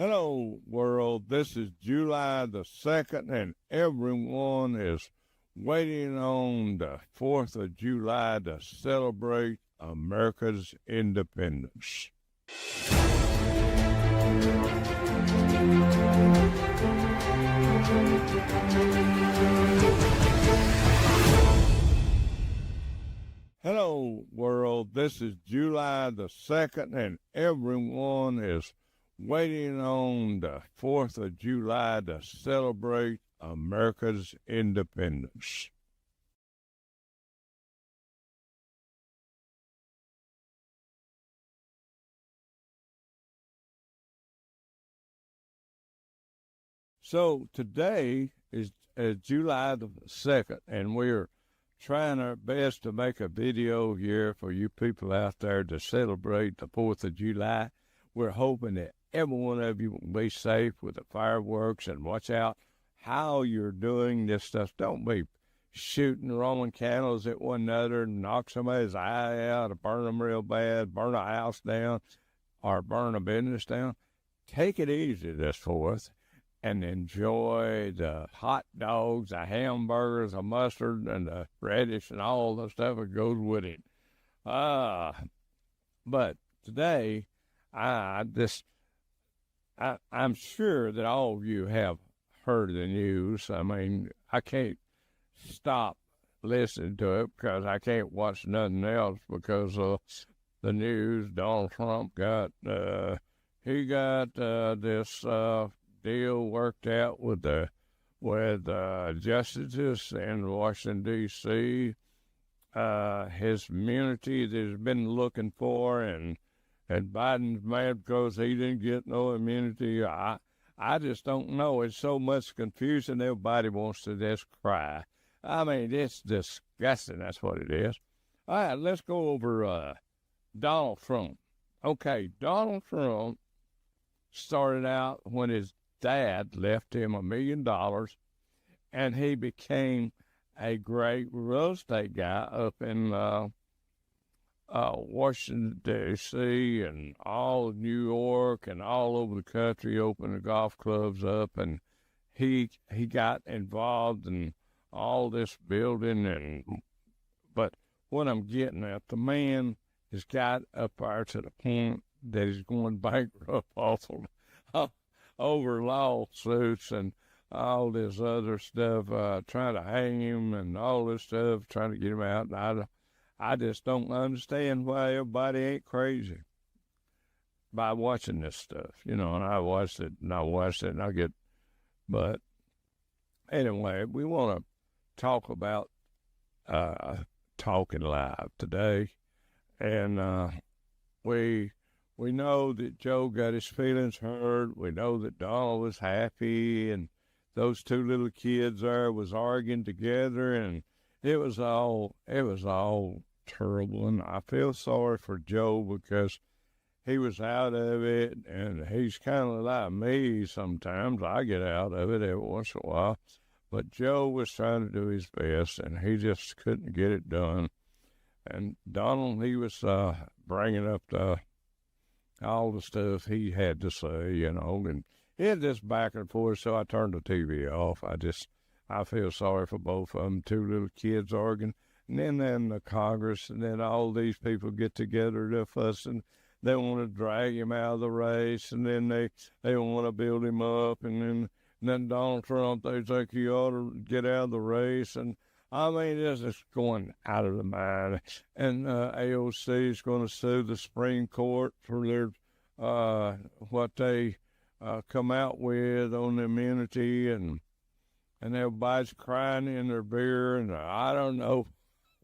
Hello, world. This is July the 2nd, and everyone is waiting on the 4th of July to celebrate America's independence. Hello, world. This is July the 2nd, and everyone is waiting on the 4th of July to celebrate America's independence. So today is July the 2nd, and we're trying our best to make a video here for you people out there to celebrate the 4th of July. We're hoping that every one of you will be safe with the fireworks, and watch out how you're doing this stuff. Don't be shooting Roman candles at one another and knock somebody's eye out or burn them real bad, burn a house down or burn a business down. Take it easy this 4th and enjoy the hot dogs, the hamburgers, the mustard, and the radish and all the stuff that goes with it. But today, I'm sure that all of you have heard the news. I mean, I can't stop listening to it because I can't watch nothing else because of the news. Donald Trump got this deal worked out with justices in Washington, D.C. His immunity that he's been looking for, and Biden's mad because he didn't get no immunity. I just don't know. It's so much confusion. Everybody wants to just cry. I mean, it's disgusting. That's what it is. All right, let's go over Donald Trump. Okay, Donald Trump started out when his dad left him $1 million, and he became a great real estate guy up in Washington, D.C., and all of New York and all over the country, opened the golf clubs up, and he got involved in all this building. But what I'm getting at, the man has got up there to the point that he's going bankrupt awful over lawsuits and all this other stuff, trying to hang him and all this stuff, trying to get him out. And I just don't understand why everybody ain't crazy by watching this stuff, and I watched it, and I get, but anyway, we want to talk about Talkin Live today, and we know that Joe got his feelings hurt. We know that Donald was happy, and those two little kids there was arguing together, and it was all terrible, and I feel sorry for Joe because he was out of it, and he's kind of like me sometimes. I get out of it every once in a while, but Joe was trying to do his best, and he just couldn't get it done. And Donald, he was bringing up all the stuff he had to say, and he had this back and forth, so I turned the TV off. I feel sorry for both of them, two little kids arguing. And then the Congress, and then all these people get together to fuss, and they want to drag him out of the race, and then they want to build him up, and then Donald Trump, they think he ought to get out of the race, and I mean, this is going out of the mind. And AOC is going to sue the Supreme Court for their what they come out with on the immunity, and everybody's crying in their beer, and I don't know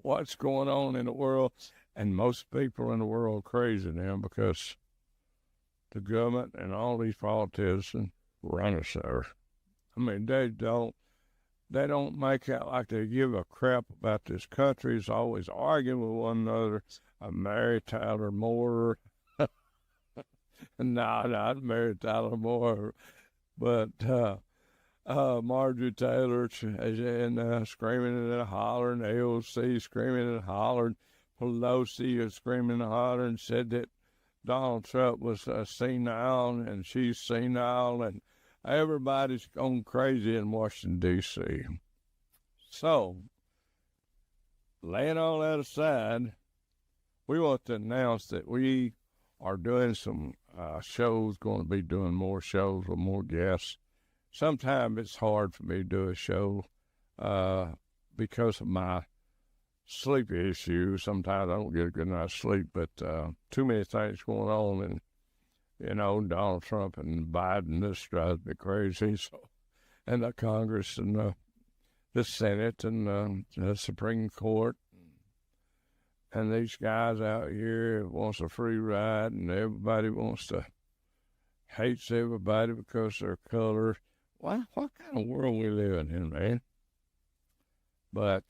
what's going on in the world, and most people in the world are crazy now because the government and all these politicians run us there. I mean, they don't make out like they give a crap about this country. It's always arguing with one another. Mary Tyler Moore. No, not Mary Tyler Moore, but Marjorie Taylor and screaming and hollering, AOC screaming and hollering, Pelosi is screaming and hollering, said that Donald Trump was senile, and she's senile, and everybody's gone crazy in Washington, D.C. So, laying all that aside, we want to announce that we are doing some shows, going to be doing more shows with more guests. Sometimes it's hard for me to do a show because of my sleep issues. Sometimes I don't get a good night's sleep, but too many things going on, and Donald Trump and Biden, this drives me crazy. So, and the Congress and the Senate and the Supreme Court, and these guys out here wants a free ride, and everybody hates everybody because of their color. What kind of world we living in, man? But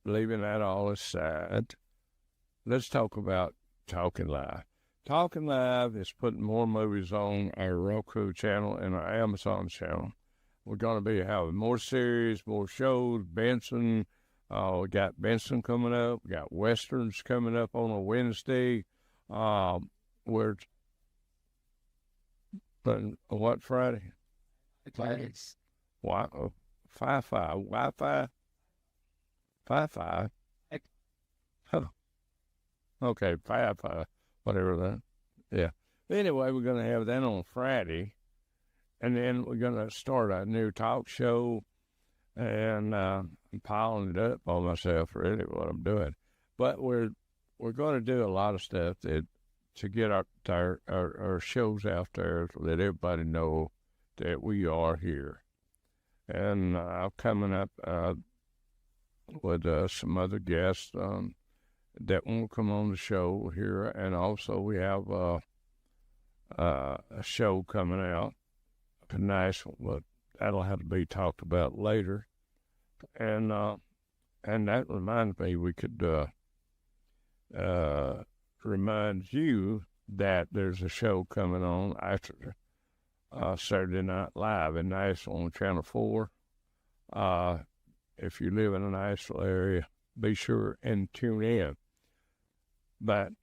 leaving that all aside, let's talk about Talkin Live. Talkin Live is putting more movies on our Roku channel and our Amazon channel. We're going to be having more series, more shows. Benson, we got Benson coming up. We got Westerns coming up on a Wednesday. We're what Friday? Fridays. What? 5-5 Wi-Fi. 5-5. Huh. Okay, 5-5. Whatever that. Yeah. But anyway, we're going to have that on Friday. And then we're going to start a new talk show. And I'm piling it up on myself, really, what I'm doing. But we're going to do a lot of stuff to get our shows out there to let everybody know that we are here. And I'm coming up with some other guests that won't come on the show here. And also we have a show coming out, a nice one, but that'll have to be talked about later. And that reminds me, we could remind you that there's a show coming on after Saturday Night Live in Nashville on Channel 4. If you live in the Nashville area, be sure and tune in. But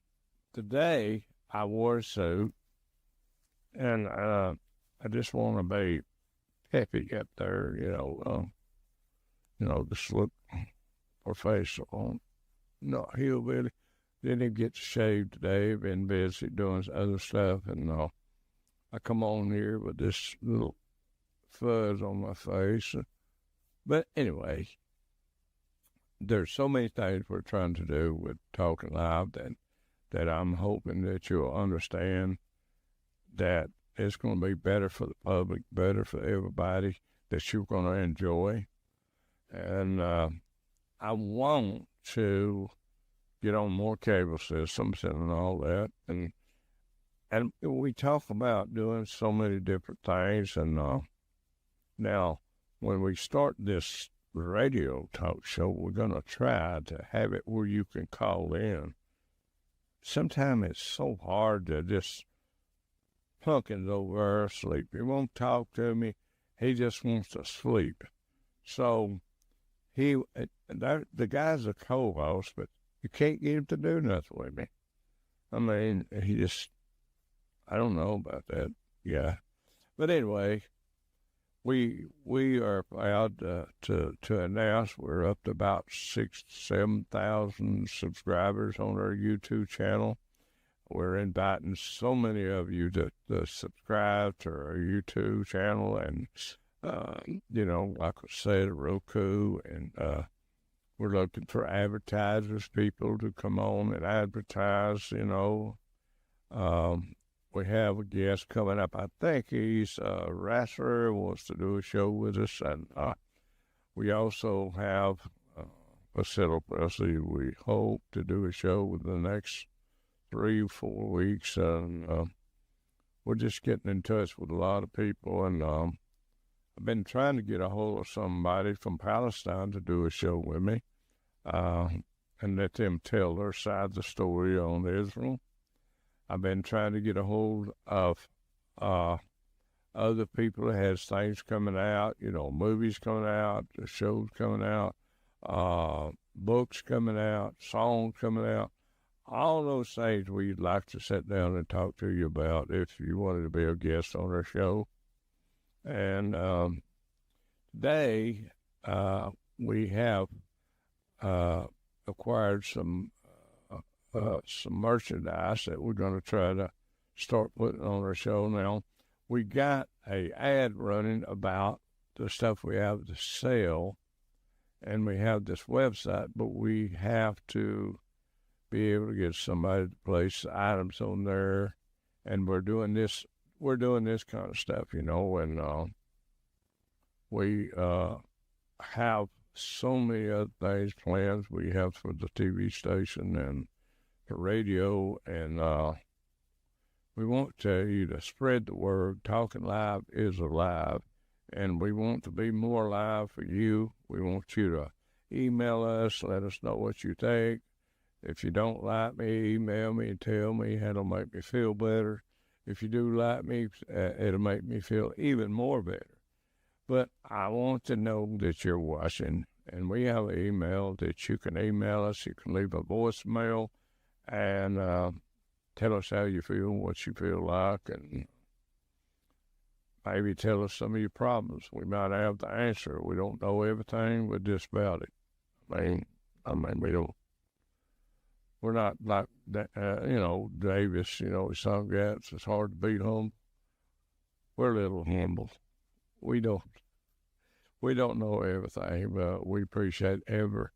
today I wore a suit, and I just want to be peppy up there, just look professional. No, hillbilly. Didn't get to shave today. Been busy doing other stuff, and I come on here with this little fuzz on my face. But anyway, there's so many things we're trying to do with Talkin Live that I'm hoping that you'll understand that it's going to be better for the public, better for everybody, that you're going to enjoy. And I want to get on more cable systems and all that. And we talk about doing so many different things. And now, when we start this radio talk show, we're going to try to have it where you can call in. Sometimes it's so hard to just Pumpkin's over there asleep. He won't talk to me. He just wants to sleep. So the guy's a co-host, but you can't get him to do nothing with me. I mean, I don't know about that guy. But anyway, we are proud to announce we're up to about 7,000 subscribers on our YouTube channel. We're inviting so many of you to subscribe to our YouTube channel, and like I said, Roku, and we're looking for advertisers, people to come on and advertise. We have a guest coming up. I think he's Rasser, wants to do a show with us, and we also have Priscilla Presley. We hope to do a show within the next 3-4 weeks, and we're just getting in touch with a lot of people, and I've been trying to get a hold of somebody from Palestine to do a show with me, and let them tell their side of the story on Israel. I've been trying to get a hold of other people that has things coming out, movies coming out, shows coming out, books coming out, songs coming out. all those things we'd like to sit down and talk to you about if you wanted to be a guest on our show. And today we have acquired some merchandise that we're going to try to start putting on our show now. We got a ad running about the stuff we have to sell, and we have this website, but we have to be able to get somebody to place the items on there, and we're doing this kind of stuff, and we have so many other things planned. We have for the TV station and the radio, and we want you to spread the word. Talking Live is alive, and we want to be more live for you. We want you to email us, let us know what you think. If you don't like me, email me and tell me. It'll make me feel better. If you do like me, it'll make me feel even more better. But I want to know that you're watching, and we have an email that you can email us. You can leave a voicemail and tell us how you feel, what you feel like, and maybe tell us some of your problems. We might have the answer. We don't know everything, but just about it. I mean, we're not like, Davis, some guys, it's hard to beat home. We're a little humble. We don't know everything, but we appreciate every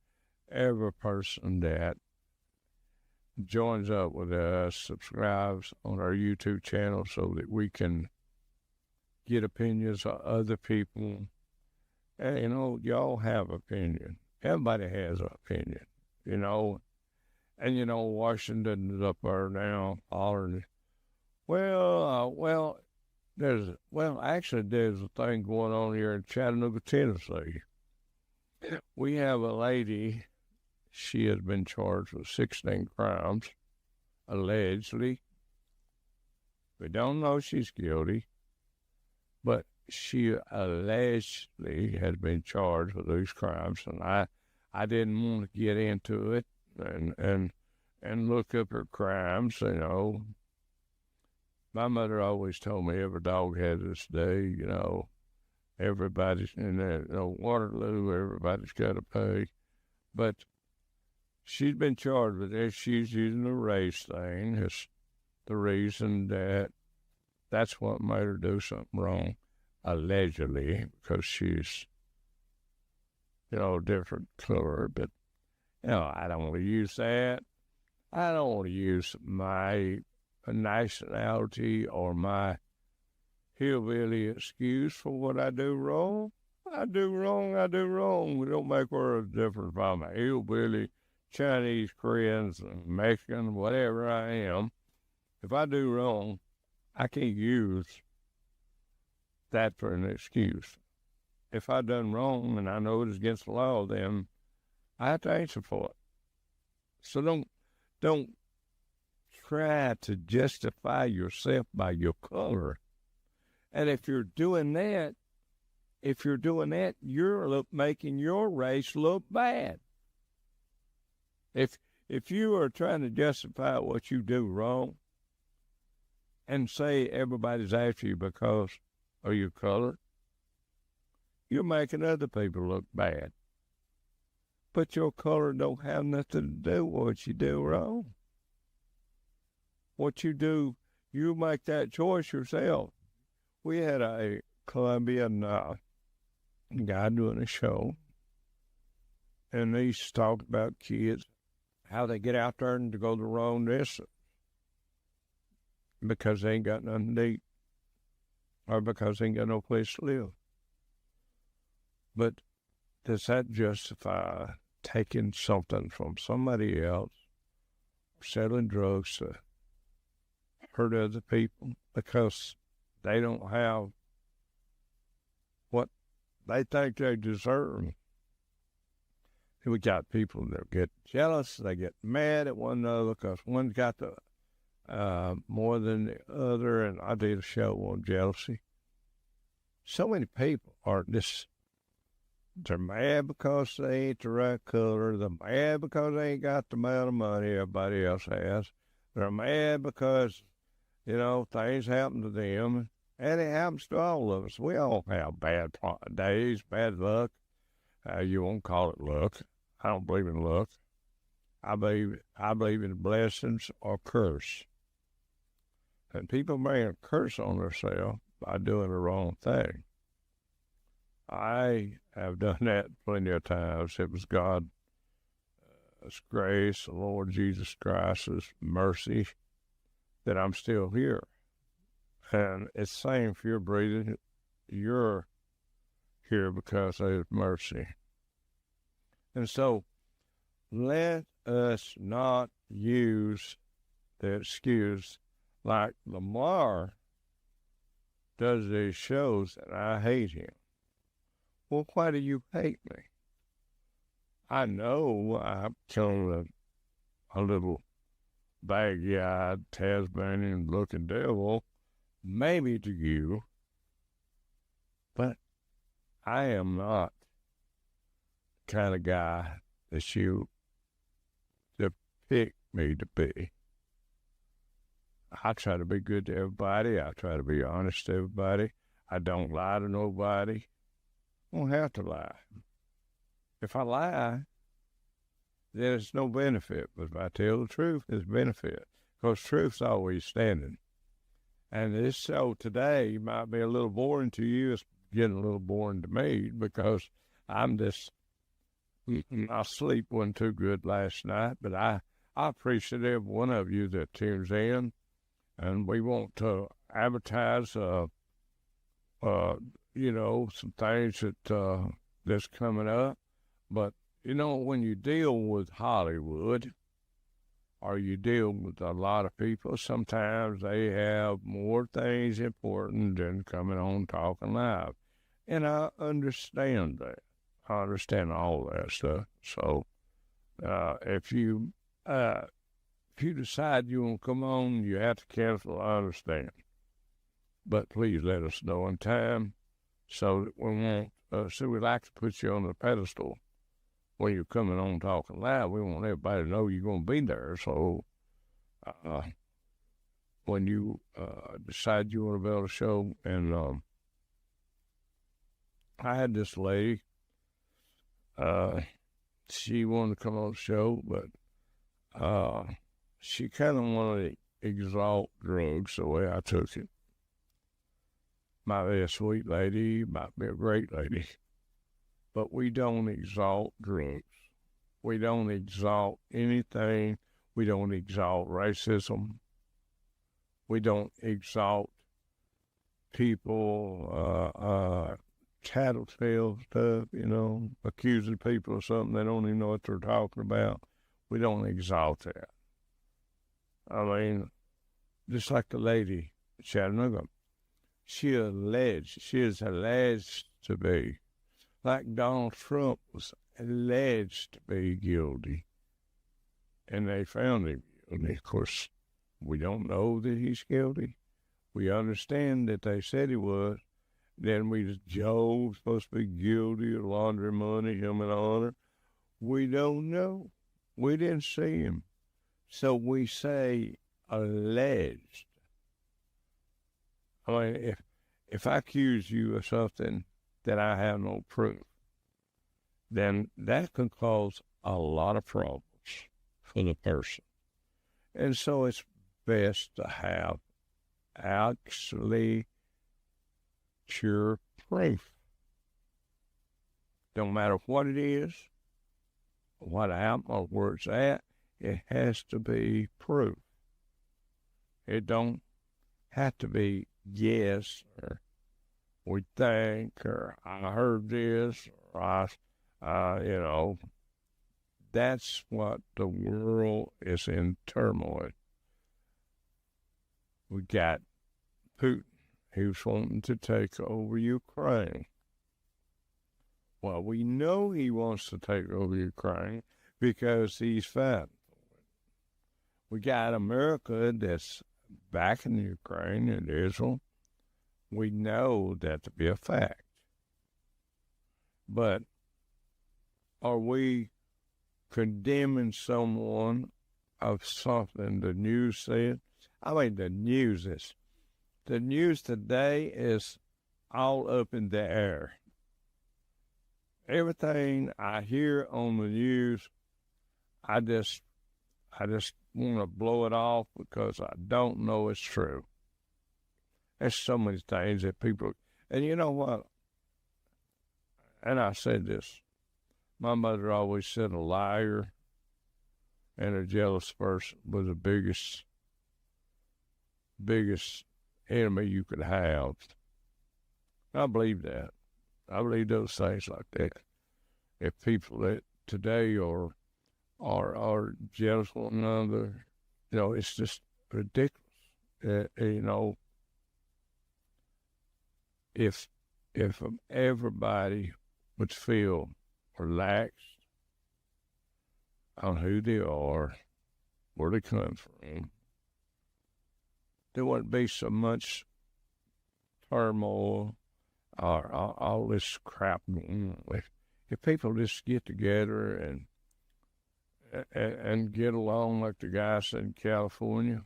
person that joins up with us, subscribes on our YouTube channel so that we can get opinions of other people. And, y'all have opinion. Everybody has an opinion, And, Washington is up there now hollering, there's a thing going on here in Chattanooga, Tennessee. We have a lady, she has been charged with 16 crimes, allegedly. We don't know she's guilty, but she allegedly has been charged with these crimes, and I didn't want to get into it and look up her crimes, My mother always told me every dog had its day, everybody's in that, Waterloo, everybody's got to pay. But she's been charged with this. She's using the race thing. It's the reason that's what made her do something wrong, allegedly, because she's, a different color. But, I don't want to use that. I don't want to use my nationality or my hillbilly excuse for what I do wrong. I do wrong. We don't make words different if I'm a hillbilly, Chinese, Korean, Mexican, whatever I am. If I do wrong, I can't use that for an excuse. If I done wrong and I know it's against the law, then I have to answer for it. So don't try to justify yourself by your color. And if you're doing that, you're making your race look bad. If you are trying to justify what you do wrong and say everybody's after you because of your color, you're making other people look bad. But your color don't have nothing to do with what you do wrong. What you do, you make that choice yourself. We had a Colombian guy doing a show, and he used to talk about kids, how they get out there and to go the wrong distance because they ain't got nothing to eat or because they ain't got no place to live. But does that justify taking something from somebody else, selling drugs to hurt other people because they don't have what they think they deserve? We got people that get jealous, they get mad at one another because one's got the more than the other, and I did a show on jealousy. So many people are They're mad because they ain't the right color. They're mad because they ain't got the amount of money everybody else has. They're mad because, things happen to them. And it happens to all of us. We all have bad days, bad luck. You won't call it luck. I don't believe in luck. I believe in blessings or curse. And people may curse on themselves by doing the wrong thing. I have done that plenty of times. It was God's grace, the Lord Jesus Christ's mercy that I'm still here. And it's the same if you're breathing. You're here because of His mercy. And so let us not use the excuse like Lamar does these shows and I hate him. Well, why do you hate me? I know I'm killing a little baggy-eyed Tasmanian-looking devil, maybe to you, but I am not the kind of guy that you depict me to be. I try to be good to everybody. I try to be honest to everybody. I don't lie to nobody. I don't have to lie. If I lie, then it's no benefit. But if I tell the truth, it's benefit. Because truth's always standing. And this show today might be a little boring to you. It's getting a little boring to me because I'm just, my sleep wasn't too good last night. But I appreciate every one of you that tunes in. And we want to advertise, some things that's coming up. But, when you deal with Hollywood or you deal with a lot of people, sometimes they have more things important than coming on Talkin Live. And I understand that. I understand all that stuff. So if you decide you want to come on, you have to cancel. I understand. But please let us know in time so that we won't. So we'd like to put you on the pedestal when you're coming on Talkin Live. We want everybody to know you're going to be there. So when you decide you want to build a show, and I had this lady, she wanted to come on the show, but she kind of wanted to exalt drugs the way I took it. Might be a sweet lady, might be a great lady, but we don't exalt drugs. We don't exalt anything. We don't exalt racism. We don't exalt people, tattletale stuff, accusing people of something they don't even know what they're talking about. We don't exalt that. I mean, just like the lady in Chattanooga, she is alleged to be, like Donald Trump was alleged to be guilty, and they found him guilty. Of course, we don't know that he's guilty. We understand that they said he was. Then Joe was supposed to be guilty of laundering money, him and honor. We don't know. We didn't see him. So we say alleged. I mean, if I accuse you of something that I have no proof, then that can cause a lot of problems for the person. And so it's best to have actually sure proof. Don't matter what it is, what happened, or where it's at, it has to be proof. It don't have to be yes, or we think, or I heard this, or that's what the world is in turmoil. We got Putin. He was wanting to take over Ukraine. Well, we know he wants to take over Ukraine because he's fighting. We got America that's backing Ukraine and Israel. We know that to be a fact. But are we condemning someone of something the news said? I mean, the news today is all up in the air. Everything I hear on the news, I just want to blow it off because I don't know it's true. There's so many things that people, and you know what? And I said this, my mother always said a liar and a jealous person was the biggest enemy you could have. I believe that. I believe those things like that. If people that today are jealous of one another, it's just ridiculous. If everybody would feel relaxed on who they are, where they come from, there wouldn't be so much turmoil or all this crap going on. If people just get together and get along like the guy said in California,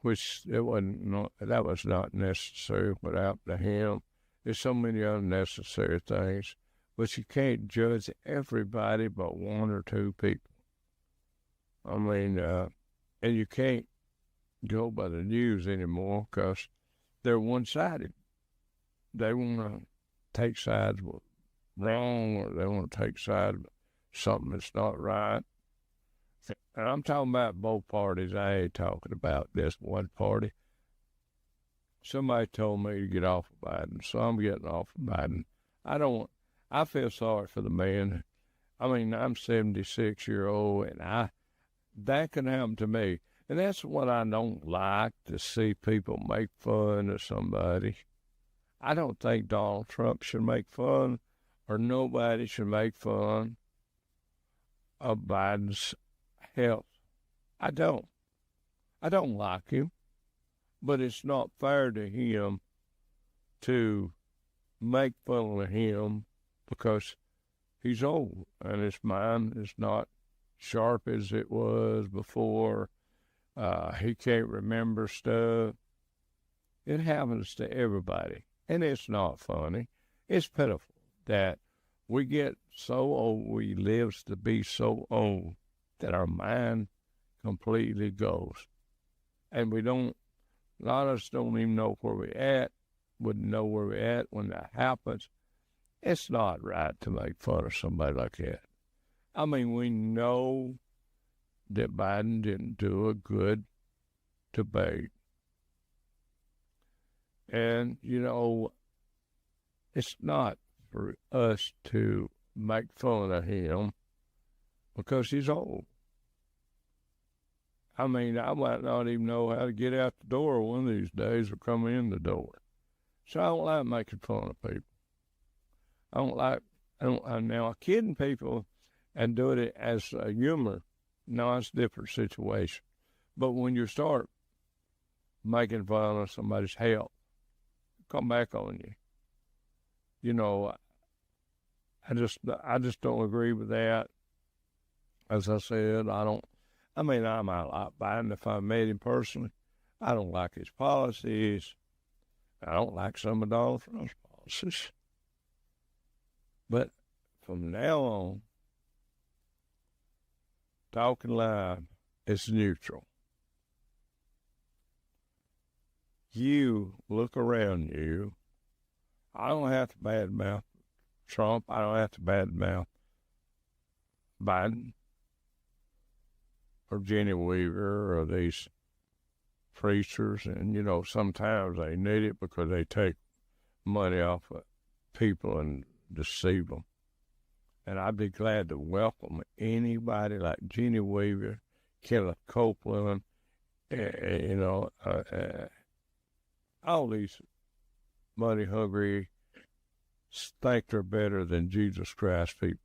which that was not necessary without the him. There's so many unnecessary things, but you can't judge everybody but one or two people. I mean, and you can't go by the news anymore because they're one-sided. They want to take sides with wrong, or they want to take sides with something that's not right. And I'm talking about both parties. I ain't talking about this one party. Somebody told me to get off of Biden, so I'm getting off of Biden. I feel sorry for the man. I mean, I'm 76-year-old, and that can happen to me. And that's what I don't like, to see people make fun of somebody. I don't think Donald Trump should make fun, or nobody should make fun of Biden's health. I don't like him, but it's not fair to him to make fun of him because he's old and his mind is not sharp as it was before. He can't remember stuff. It happens to everybody, and it's not funny. It's pitiful that we get so old, we live to be so old that our mind completely goes. And a lot of us don't even know where we're at, wouldn't know where we're at when that happens. It's not right to make fun of somebody like that. I mean, we know that Biden didn't do a good debate. And, it's not for us to make fun of him because he's old. I mean, I might not even know how to get out the door one of these days or come in the door. So I don't like making fun of people. Now kidding people and doing it as a humor, no, it's a different situation. But when you start making fun of somebody's health, come back on you. I just don't agree with that. As I said, I might like Biden if I met him personally. I don't like his policies. I don't like some of Donald Trump's policies. But from now on, Talkin Live is neutral. You look around you. I don't have to badmouth Trump. I don't have to badmouth Biden or Jenny Weaver or these preachers. And, sometimes they need it because they take money off of people and deceive them. And I'd be glad to welcome anybody like Jenny Weaver, Kenneth Copeland, all these money-hungry, think they're better than Jesus Christ people.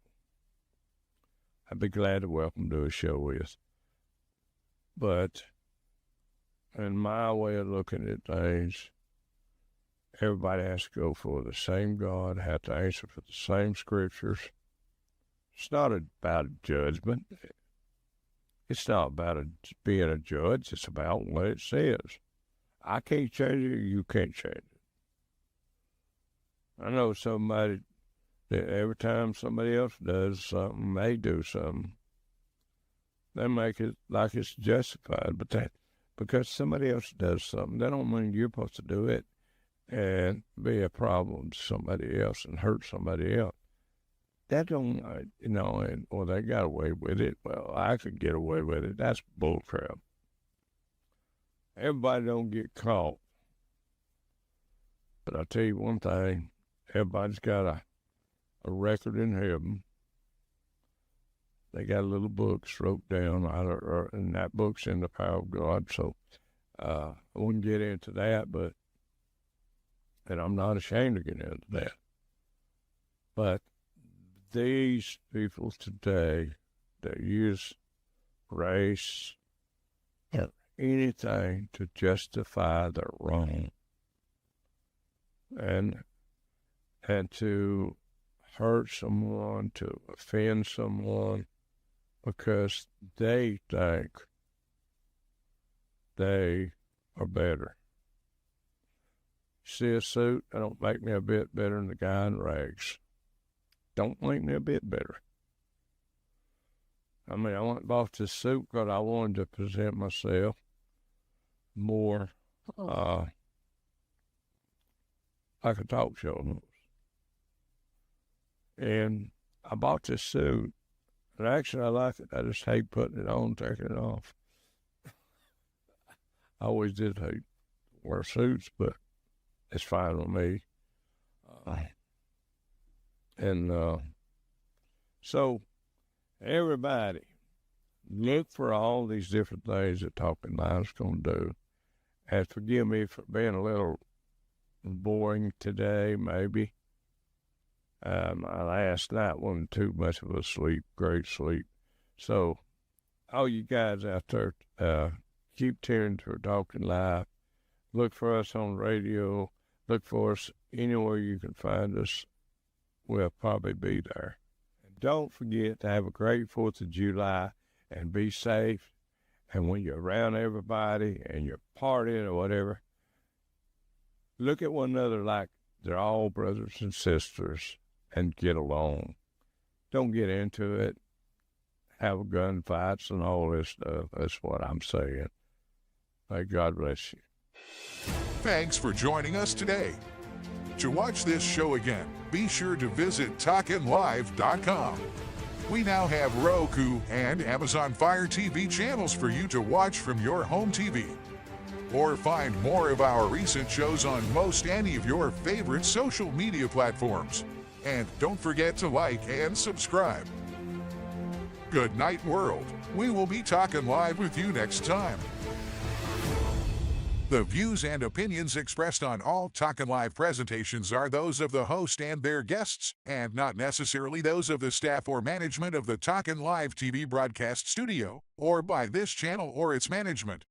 I'd be glad to welcome to a show with. But in my way of looking at things, everybody has to go for the same God, have to answer for the same scriptures. It's not about judgment. It's not about being a judge. It's about what it says. I can't change it. You can't change it. I know somebody that every time somebody else does something, they do something, they make it like it's justified. But that because somebody else does something, that don't mean you're supposed to do it and be a problem to somebody else and hurt somebody else. That don't, or they got away with it. Well, I could get away with it. That's bullcrap. Everybody don't get caught. But I'll tell you one thing, everybody's got a record in heaven. They got little books wrote down, and that book's in the power of God. So I wouldn't get into that, and I'm not ashamed to get into that. But these people today that use race or anything to justify their wrong and to hurt someone, to offend someone, because they think they are better. See a suit, that don't make me a bit better than the guy in rags. Don't make me a bit better. I mean, I went and bought this suit because I wanted to present myself more like a talk show host. And I bought this suit, and actually I like it. I just hate putting it on, taking it off. I always did hate wear suits, but it's fine with me. So everybody, look for all these different things that Talkin Live's going to do. And forgive me for being a little boring today, maybe. Last night wasn't too much of a great sleep. So all you guys out there, keep tuning to Talkin Live. Look for us on radio. Look for us anywhere you can find us. We'll probably be there. And don't forget to have a great 4th of July and be safe. And when you're around everybody and you're partying or whatever, look at one another like they're all brothers and sisters and get along. Don't get into it. Have gunfights and all this stuff. That's what I'm saying. May God bless you. Thanks for joining us today. To watch this show again, be sure to visit talkinlive.com. We now have Roku and Amazon Fire TV channels for you to watch from your home TV. Or find more of our recent shows on most any of your favorite social media platforms. And don't forget to like and subscribe. Good night, world. We will be talking live with you next time. The views and opinions expressed on all Talkin Live presentations are those of the host and their guests, and not necessarily those of the staff or management of the Talkin Live TV broadcast studio, or by this channel or its management.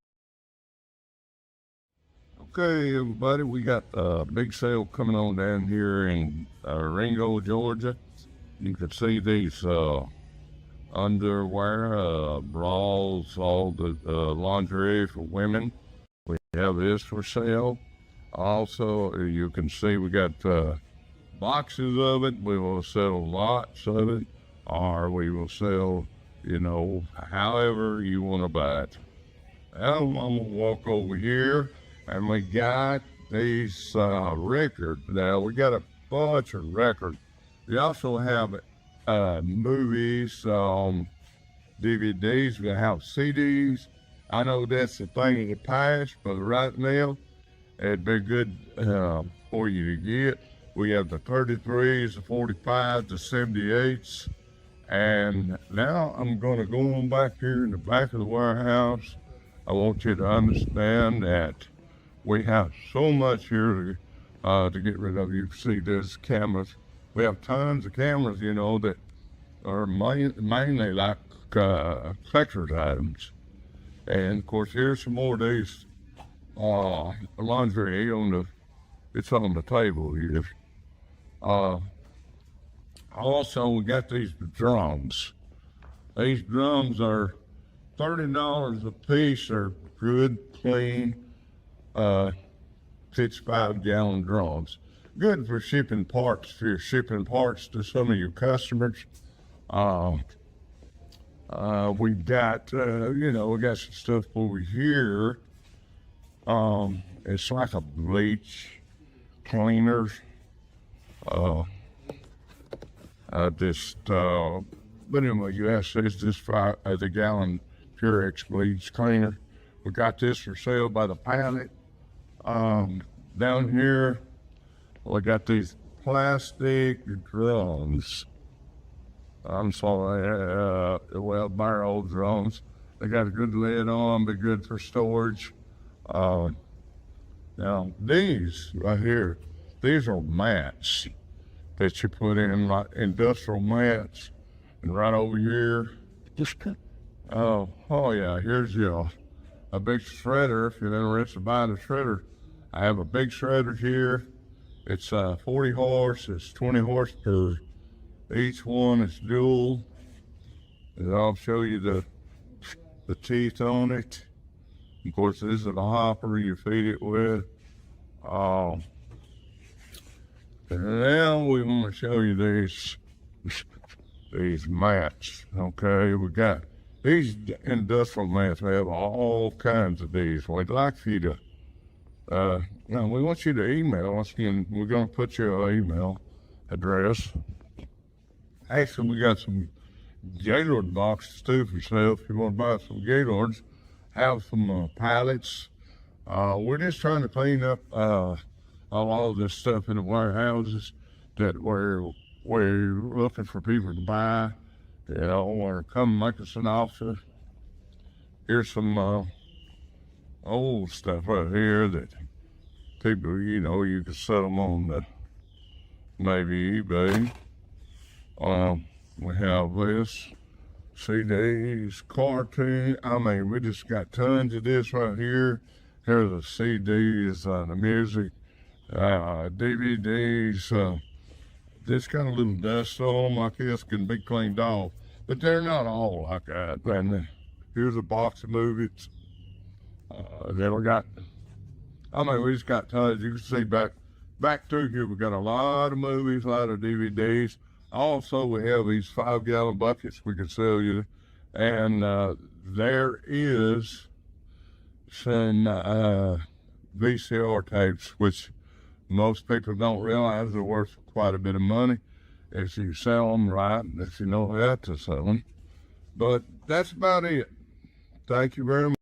Okay, everybody, we got a big sale coming on down here in Ringo, Georgia. You can see these underwear, bras, all the lingerie for women. We have this for sale. Also, you can see we got boxes of it. We will sell lots of it, or we will sell, however you want to buy it. Now I'm going to walk over here, and we got these records. Now, we got a bunch of records. We also have movies, DVDs. We have CDs. I know that's the thing of the past, but right now, it'd be good for you to get. We have the 33s, the 45s, the 78s. And now I'm going to go on back here in the back of the warehouse. I want you to understand that we have so much here to get rid of. You can see there's cameras. We have tons of cameras, that are mainly like collector's items. And of course, here's some more of these lingerie it's on the table here. Also, we got these drums. These drums are $30 a piece. They're good, clean, 55-gallon drums. Good for shipping parts, if you're shipping parts to some of your customers. We got, we got some stuff over here. It's like a bleach cleaner. But anyway, yes, it's this the gallon Purex bleach cleaner. We got this for sale by the pallet. Down here, we got these plastic drums. I'm sorry, barrel drums. They got a good lid on, but good for storage. Now, these right here, these are mats that you put in, like industrial mats. And right over here, oh yeah, here's a big shredder. If you're interested in buying a shredder, I have a big shredder here. It's 40 horse, it's 20 horse per each one. It's dual. And I'll show you the teeth on it. Of course, this is a hopper you feed it with. And now we want to show you these mats. Okay, we got these industrial mats. We have all kinds of these. We'd like for you to, now we want you to email us, and we're going to put your email address. Actually, we got some Gaylord boxes too for sale. If you want to buy some Gaylords, have some pallets. We're just trying to clean up all of this stuff in the warehouses that we're looking for people to buy. Or come make us an offer. Here's some old stuff right here that people, you can sell them on maybe eBay. We have this, CDs, cartoon. We just got tons of this right here. Here's the CDs, the music, DVDs. This got a little dust on them like this, can be cleaned off, but they're not all like that. And here's a box of movies. Then we got, we just got tons. You can see back through here, we got a lot of movies, a lot of DVDs. Also, we have these 5-gallon buckets we can sell you. And there is some VCR tapes, which most people don't realize are worth quite a bit of money if you sell them right, if you know how to sell them. But that's about it. Thank you very much.